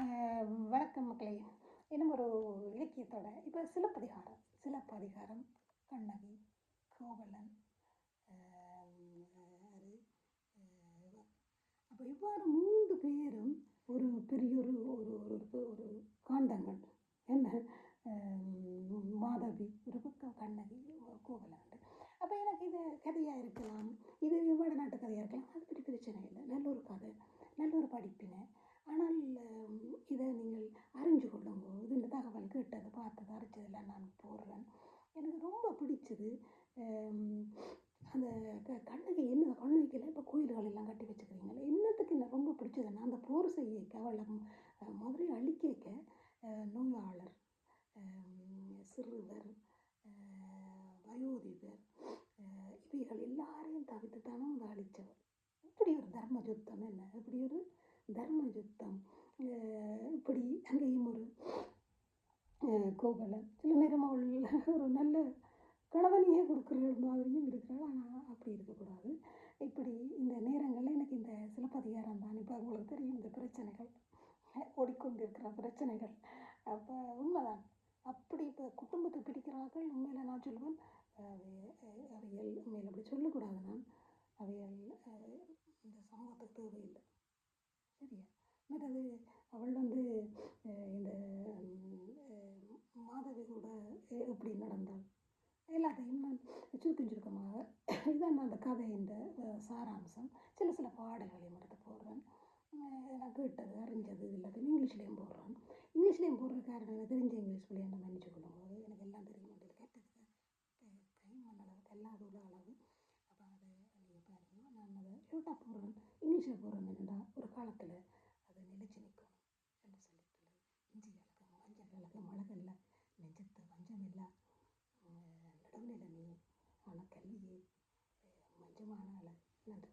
வணக்கம் மக்களே. இன்னும் ஒரு இலக்கியத்தோட இப்போ சிலப்பதிகாரம், கண்ணகி, கோவலன், அது அப்போ இவ்வாறு 3 பேரும் ஒரு பெரிய ஒரு ஒரு ஒரு ஒரு காண்டங்கள் என்ன மாதவி ஒரு பக்கம் கண்ணகி கோவலன். அப்போ எனக்கு இது கதையாக இருக்கலாம், இது வடநாட்டு கதையாக இருக்கலாம், அது பற்றி பிரச்சனை இல்லை. நல்ல ஒரு கதை, நல்ல ஒரு படிப்பினை. ஆனால் இதை நீங்கள் அறிஞ்சு கொள்ளுங்க. இது தகவல் கேட்டது பார்த்தது அறிஞ்சதெல்லாம் நான் போடுறேன். எனக்கு ரொம்ப பிடிச்சது அந்த கண்ணகி என்ன கண்ணகியில் இப்போ கோயில்கள் எல்லாம் கட்டி வச்சுக்கிறீங்களே என்னத்துக்கு என்ன ரொம்ப பிடிச்சதுன்னா அந்த போர் செய்ய அவளை மதுரை அழிக்க நோயாளர், சிறுவர், வயோதிபர் இவைகள் எல்லாரையும் தவிர்த்து தானே அதை அழித்தவர். இப்படி ஒரு தர்ம யுத்தம் என்ன, இப்படி ஒரு தர்ம யுத்தம். இப்படி அங்கேயும் ஒரு கோவலன் சில நேரம் அவள் ஒரு நல்ல கணவனையே கொடுக்குற மாதிரியும் இருக்கிறாள். ஆனால் அப்படி இருக்கக்கூடாது. இப்படி இந்த நேரங்களில் எனக்கு இந்த சிலப்பதிகாரம் தான். இப்போ உங்களுக்கு தெரியும் இந்த பிரச்சனைகள் ஓடிக்கொண்டிருக்கிற பிரச்சனைகள். அப்போ உண்மைதான். அப்படி இப்போ குடும்பத்தை பிரிக்கிறார்கள். உண்மையில் நான் சொல்லுவேன் அவைகள் உண்மையில் அப்படி சொல்லக்கூடாது. நான் அவைகள் இந்த சமூகத்துக்கு தேவையில்லை. சரியா? மற்றது அவள் இந்த மாதவி கூட எப்படி நடந்தாள் எல்லாத்தையும் நான் சுருக்கமாக இதான் அந்த கதையின் சாராம்சம். சில பாடல்களையும் எடுத்து போடுறேன். நான் கேட்டது அறிஞ்சது எல்லாத்தையும் இங்கிலீஷ்லேயும் போடுறேன். இங்கிலீஷ்லேயும் போடுற காரணம் எனக்கு தெரிஞ்ச இங்கிலீஷ் பிள்ளைங்க மன்னிச்சுக்கொள்ளுங்க. எனக்கு எல்லாம் தெரியும். கேட்டதுக்கு கை மண்ணளவுக்கு எல்லாம் அது உள்ள அளவு. அப்போ அதை நீங்கள் பாருங்க. நான் அதை யூட்டாக போடுறேன், இங்கிலீஷில் போடுறேன். என்னடா ஒரு காலத்தில் அது நிலைச்சு நிற்கணும் என்று சொல்லிட்டு இஞ்சி கலக்க மஞ்சள் கலக்க மிளகல்ல நெஞ்சத்தை வஞ்சம் இல்லை நடுவில் நீ ஆனால் கல்வியே மஞ்சமான நன்றி.